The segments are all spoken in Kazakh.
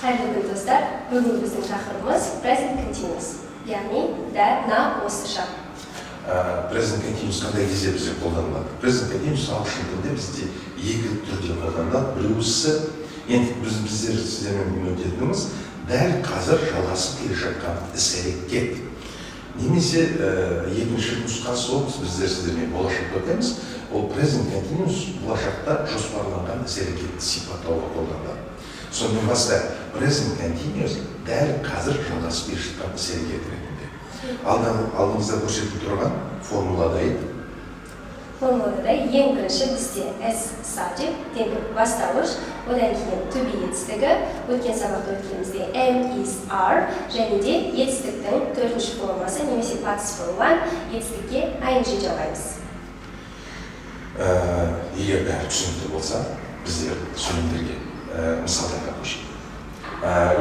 Қайырлы күн достар. Бүгін біздің тақырыбымыз present continuous, яғни дәл осы шақ. Present continuous қандай кезде бізде қолданылады? Present continuous ағылшын тілінде бізде екі түрде қолданылады. Біреуісі, енді біздер сіздермен өтетініміз дәл қазір жалғасып келе жатқан іс-әрекет. Немесе екінші нұсқасы ол біздер сіздермен болашақта өтеміз. Ол present continuous болашақта жоспарланған іс-әрекетті сипаттауға қолданылады. Сонымен басқа present continuous дәл қазір жалғасып келе жатқан іс-әрекет ретінде. Алдыңызда көрсетіліп тұрған формулада еді. Формулада ең бірінші бізде as subject, теңдік бастауыш, одан кейін to be етістігі, өткен сабақта өткенімізде am, is, are, және де етістіктің төртінші формасы немесе participle one етістікке ing жалғаймыз. Егер бәрі түсінікті болса, біздер сөйлемдерге мысалдарға көшейік.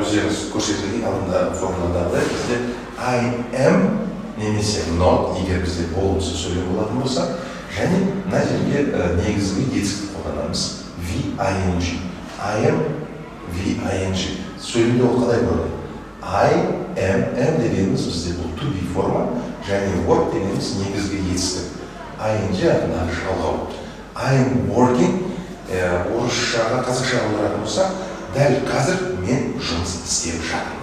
Өздеріңіз көрсетілген алдында формуладағыдай бізде I am немесе not егер бізде болымсыз сөйлем болатын болса, және мына жерге негізгі етістікті қолданамыз VING. I am VING. Сөйлемде ол қалай көрінеді? I am дегеніміз бізде бұл to be форма, және work дегеніміз негізгі етістік. ING атындағы жалғау. I am working орысшаға қазақшаға аударатын болса, дәл қазір мен жұмыс істеп жатырмын.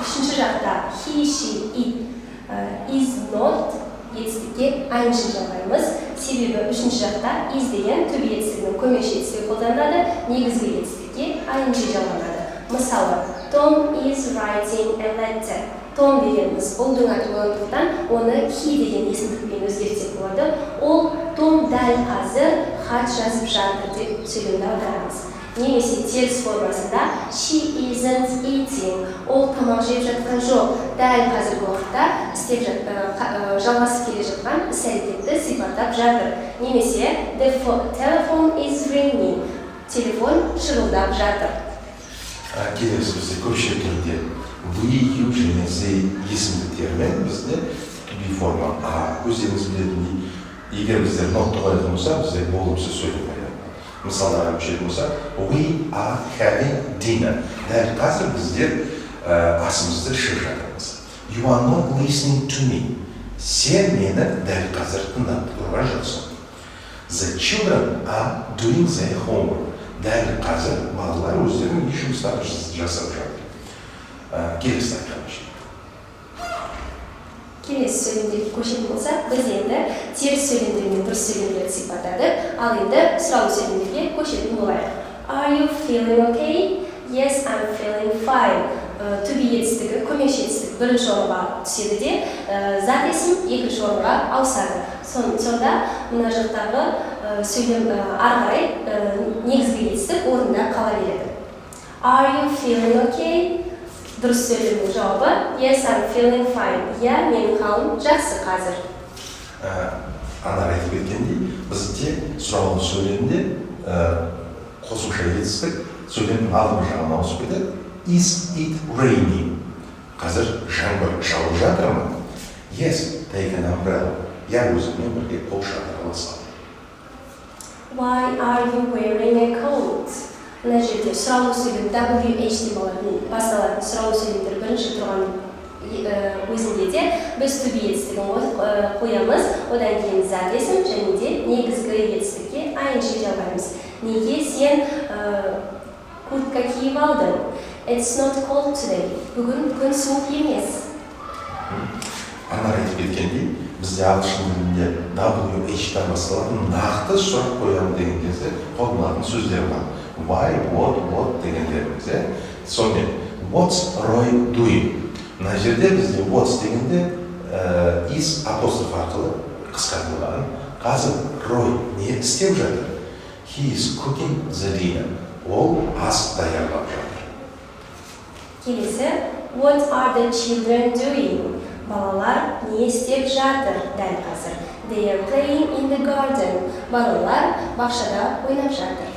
Үшінші жақта he, she, it, is not етістікке ing жалғаймыз. Себебі үшінші жақта is деген to be етістігінің көмекші етістігі қолданылады, негізгі етістікке ing жалғанады. Мысалы, Tom is writing a letter. Том дегеніміз ұлдың аты болғандықтан, оны he деген есімдікпен өзгертсек болады. Ол Том дәл қазір хат жазып жатыр деп сөйлемді аударамыз. Немесе теріс формасында she isn't eating. Ол тамақ жеп жатқан жоқ. Дәл қазіргі уақытта жалғасып келе жатқан іс-әрекетті сипаттап жатыр. Немесе the telephone is ringing. Телефон шырылдап жатыр. Келесі бізде көпшілік түрде we, you және they есімдіктермен бізде to be форма. Өздеріңіз білетіндей, егер біздер нотты қоятын болса, бізде болымсыз сөйлем қояды. Мысалдарға көшетін болса, we are having dinner. Дәл қазір біздер асымызды ішіп жатырмыз. You are not listening to me. Сен мені дәл қазір тыңдап тұрған жоқсың. The children are doing their homework. Дәл қазір балалар өздерінің үй жұмыстарын жасап жатыр. Келесі тақырыпқа көшейік. Келесі сөйлемдерге көшетін болсақ, біз енді теріс сөйлемдер мен дұрыс сөйлемдерді сипаттадық, ал енді сұраулы сөйлемдерге көшетін болайық. Are you feeling okay? Yes, I'm feeling fine. To be етістігі, көмекші етістік бірінші орынға түседі де, зат есім екінші орынға ауысады. Сонда мына жақтағы сөйлем ары қарай негізгі етістік орында қала береді. Are you feeling okay? Дұрыс сөйлемнің жауабы yes, I'm feeling fine. Иә, менің қалым жақсы қазір. Анар айтып кеткендей, бізде сұраулы сөйлемде қосымша етістік сөйлемнің алдыңғы жағына ауысып кетеді. Is it raining? Қазір жаңбыр жауып жатыр ма? Yes, take an umbrella. Я өзіммен бірге қол шатыр аласам. Why are you wearing a coat? Мына жерде сұраулы сөйлем WH деп басталатын сұраулы сөйлемдер бірінші тұрған өзінде де біз to be етістігін қоямыз, одан кейін зат есім және де негізгі етістікке ing жалғаймыз. Неге сен куртка киіп алдың? It's not cold today. Бүгін күн суық емес. Анар айтып кеткендей, бізде ағылшын тілінде WH-тан басталатын нақты сұрақ қоямын деген кезде қолданылатын сөздер бар. Why, what дегендеріміз. Сонымен, what's Roy doing? Мына жерде бізде what's дегенде is апостроф арқылы қысқартылған. Қазір Roy не істеп жатыр? He is cooking the dinner. Ол ас даярлап жатыр. Келесі, what are the children doing? Балалар не істеп жатыр дәл қазір? They are playing in the garden. Балалар бақшада ойнап жатыр.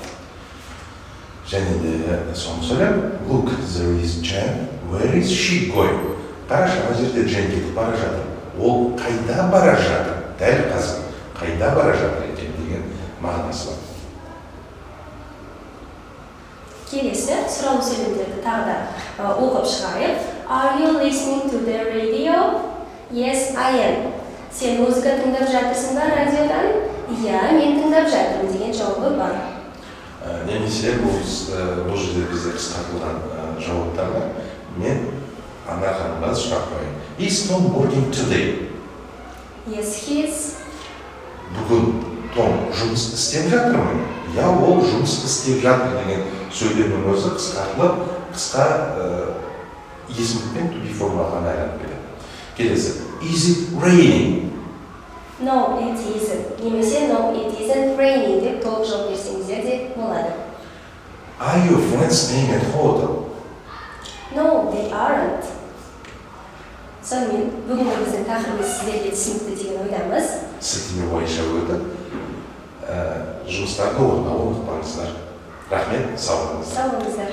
Және де соны сөйлем, look, there is Jen. Where is she going? Қарашы, ана жерде Джен кетіп бара жатыр. Ол қайда бара жатыр? Дәл қазір қайда бара жатыр екен деген мағынасы бар. Келесі сұраулы сөйлемдерді тағы да оқып шығайық. Are you listening to the radio? Yes, I am. Сен музыка тыңдап жатырсың ба радиодан? Иә, мен тыңдап жатырмын деген жауабы бар. Немесе бұл жерде бізде қысқартылған жауаптарға мен ана ханымға сұрақ қояйын. Is Tom working today? Yes, he is. Бүгін Том жұмыс істеп жатыр ма? Я ол жұмыс істеп жатыр деген сөйлемнің өзі қысқартылып, қысқа есімдікпен to be формаға айналып келеді. Келесі. Is it raining? No, it isn't. Немесе no, it isn't raining деп толық жауап берсеңіздер де болады. Are your friends staying at hotel? No, they aren't. Сонымен бүгінгі біздің тақырыбымыз сіздерге түсінікті деген ойдамыз. Сілтеме бойынша өтіп, жұмыстарды орындауға ұмытпаңыздар. Рахмет, сау болыңыздар. Сау болыңыздар.